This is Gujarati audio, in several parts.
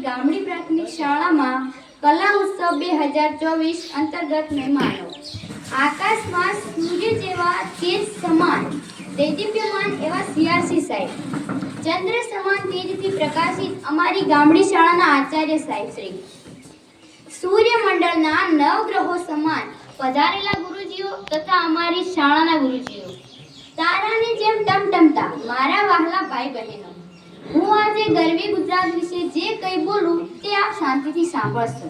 ગામડી પ્રાથમિક શાળામાં કલા ઉત્સવ 2024 અંતર્ગત મહેમાનો આકાશમાં સૂર્ય જેવા તેજ સમાન દેદીપ્યમાન એવા સીઆરસી સાહેબ, ચંદ્ર સમાન તેજથી પ્રકાશિત અમારી ગામડી શાળાના આચાર્ય સાહેબ શ્રી, સૂર્યમંડળના નવગ્રહો સમાન પધારેલા ગુરુજીઓ તથા અમારી શાળાના ગુરુજીઓ, તારાની જેમ ટમટમતા મારા વહાલા ભાઈ બહેનો, હું આજે ગરવી ગુજરાત વિશે જે કંઈ બોલું તે આપ શાંતિથી સાંભળશો.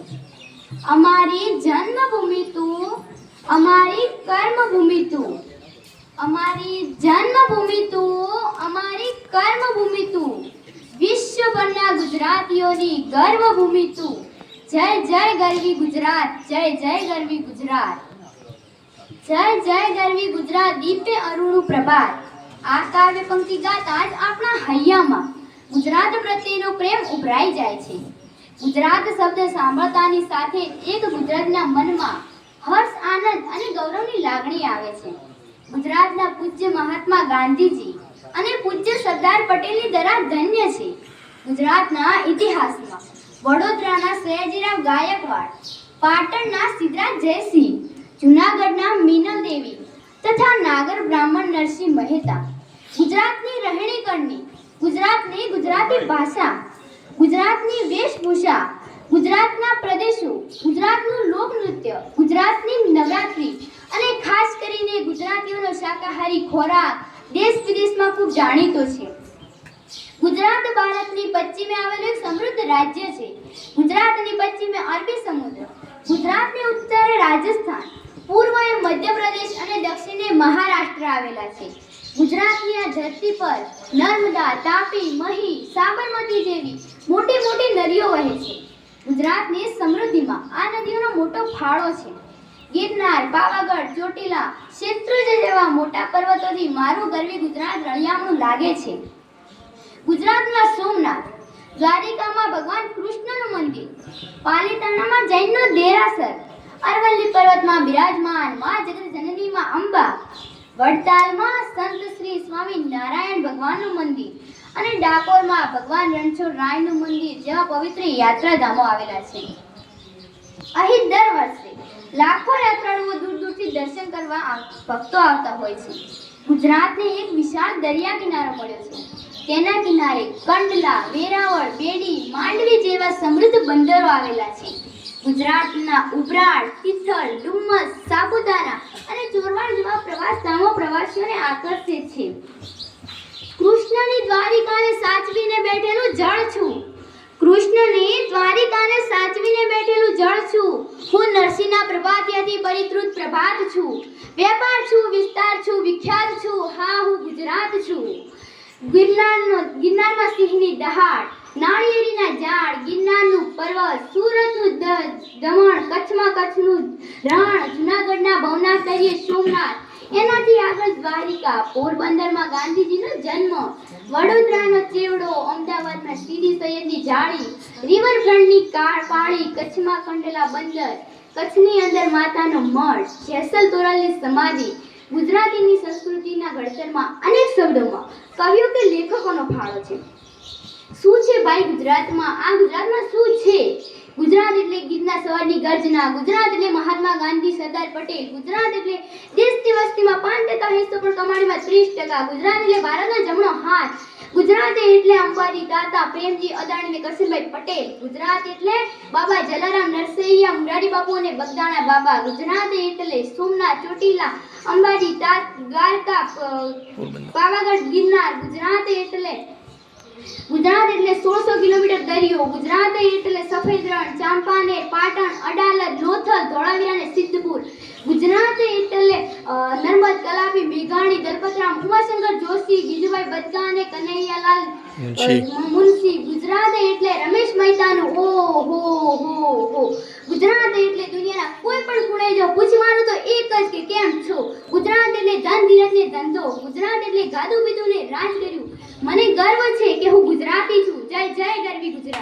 અમારી જન્મભૂમિ તું, અમારી કર્મભૂમિ તું, અમારી જન્મભૂમિ તું, અમારી કર્મભૂમિ તું, વિશ્વભરના ગુજરાતીઓની ગર્વભૂમિ તું. જય જય ગરવી ગુજરાત, જય જય ગરવી ગુજરાત, જય જય ગરવી ગુજરાત. દીપે અરુણું પ્રભાત. આ કાવ્ય પંક્તિ ગાતા જ આપણા હૈયામાં ગુજરાત પ્રત્યેનો પ્રેમ ઉભરાઈ જાય છે. ગુજરાત શબ્દ સાંભળતાની સાથે એક ગુજરાતના મનમાં હર્ષ, આનંદ અને ગૌરવની લાગણી આવે છે. ગુજરાતના પૂજ્ય મહાત્મા ગાંધીજી અને પૂજ્ય સરદાર પટેલની દરા ધન્ય છે. ગુજરાતના ઇતિહાસમાં વડોદરાના સયાજીરાવ ગાયકવાડ, પાટણના સિદ્ધરાજ જયસિંહ, જૂનાગઢના મીનલ દેવી તથા નાગર બ્રાહ્મણ નરસિંહ મહેતા, ગુજરાતની રહેણી કરણી, ગુજરાતની ગુજરાતી ભાષા, ગુજરાતની વેશભૂષા, ગુજરાતના પ્રદેશો, ગુજરાતનું લોકનૃત્ય, ગુજરાતની નવરાત્રી અને ખાસ કરીને ગુજરાતીઓનો શાકાહારી ખોરાક દેશ વિદેશમાં ખૂબ જાણીતો છે. ગુજરાત ભારતની પશ્ચિમે આવેલું એક સમૃદ્ધ રાજ્ય છે. ગુજરાતની પશ્ચિમે અરબી સમુદ્ર, ગુજરાતની ઉત્તરે રાજસ્થાન, પૂર્વે મધ્યપ્રદેશ અને દક્ષિણે મહારાષ્ટ્ર આવેલા છે. ગુજરાતની આ ધરતી પર નર્મદા, તાપી, મહી, સાબરમતી જેવી મોટી મોટી નદીઓ વહે છે. ગુજરાતની સમૃદ્ધિમાં આ નદીઓનો મોટો ફાળો છે. ગિરનાર, પાવાગઢ, ચોટીલા, શેત્રુંજય જેવા મોટા પર્વતોથી મારું ગરવી ગુજરાત રળિયામણું લાગે છે. ગુજરાતના સોમનાથ, દ્વારિકામાં ભગવાન કૃષ્ણનું મંદિર, પાલીતાણામાં જૈનનો દેરાસર, અરવલ્લી પર્વતમાં બિરાજમાન મા જગતજનનીમાં અંબા, વડતાલમાં સંત શ્રી સ્વામી નારાયણ ભગવાનનું મંદિર અને ડાકોરમાં ભગવાન રણછોડરાયનું મંદિર જેવા પવિત્ર યાત્રાધામો આવેલા છે. અહીં દર વર્ષે લાખો યાત્રાળુઓ દૂર દૂરથી દર્શન કરવા ભક્તો આવતા હોય છે. ગુજરાતને એક વિશાળ દરિયા કિનારો મળ્યો છે. તેના કિનારે કંડલા, વેરાવળ, બેડી, માંડવી જેવા સમૃદ્ધ બંદરો આવેલા છે. ગુજરાતના ઉભરાળ, તિથલ, ડુમ્મસ, સાપુતારા અને ચોરવાડ જેવા પ્રવાસ ધામો પ્રવાસીઓને આકર્ષે છે. કૃષ્ણની દ્વારિકાને સાચવીને બેઠેલું જળ છું, કૃષ્ણની દ્વારિકાને સાચવીને બેઠેલું જળ છું. હું નરસિંહના પ્રભાતિયાથી પરિતૃત પ્રભાત છું. વેપાર છું, વિસ્તાર છું, વિખ્યાત છું. હા, હું ગુજરાત છું. ગિરનારમાં સિંહની દહાડ, નાળિયેરીના ઝાડ, ગિરનારનું પર્વત, સુરતનું દમણ, કચ્છમાં કચ્છનું રણ, જૂનાગઢના ભવનાથ સોમનાથ, એનાથી આગળ દ્વારિકા, પોરબંદરમાં ગાંધીજીનો જન્મ, વડોદરાનો ચેવડો, અમદાવાદમાં સીદી સૈયદની જાળી, રિવરફ્રન્ટની પાળી, કચ્છમાં કંડલા બંદર, કચ્છની અંદર માતાનો મઠ, જેસલ તોરલની સમાધિ. ગુજરાતીની સંસ્કૃતિના ઘડતરમાં અનેક શબ્દોમાં કવિઓ કે લેખકોનો ફાળો છે. શું છે ભાઈ ગુજરાતમાં? આ ગુજરાતમાં શું છે? ગુજરાત એટલે ગીરના સવારની ગર્જના, ગુજરાત એટલે મહાત્મા ગાંધી, સરદાર પટેલ, ગુજરાત એટલે દેશની વસ્તીમાં 5% હિસ્સો પણ કમાણીમાં 30%, ગુજરાત એટલે ભારતનો જમણો હાથ, ગુજરાત એટલે અંબાજી દાતા, પ્રેમજી અદાણી અને કરશનભાઈ પટેલ, ગુજરાત એટલે બાબા જલારામ, નરસૈયા, મુરારી બાપુ અને બગદાણા બાબા, ગુજરાત એટલે સોમનાથ, ચોટીલા, અંબાજી, દ્વારકા, પાવાગઢ, ગિરનાર, ગુજરાત એટલે 1600 કિલોમીટર દરિયો, ગુજરાત એટલે સફેદ રણ, ચાંપાનેર, પાટણ, અડાલજ, લોથલ, ધોળાવીરા અને સિદ્ધપુર, ગુજરાત એટલે નર્મદ, કલાપી, મેઘાણી, દલપતરામ, ઉમાશંકર જોશી, ગીજુભાઈ બચકા અને કનૈયાલાલ મુનશી, ગુજરાત એટલે રમેશ મહેતાનું ઓ હો હો. ગુજરાત એટલે દુનિયાના કોઈ પણ ખૂણે જો પૂછવાનું તો એક જ કે કેમ છો. ગુજરાત એટલે ધન ધીરજ ને ધંધો, ગુજરાત એટલે ગાદું બીધું ને રાજ કર્યું. મને ગર્વ છે કે હું ગુજરાતી છું. જય જય ગરવી ગુજરાત.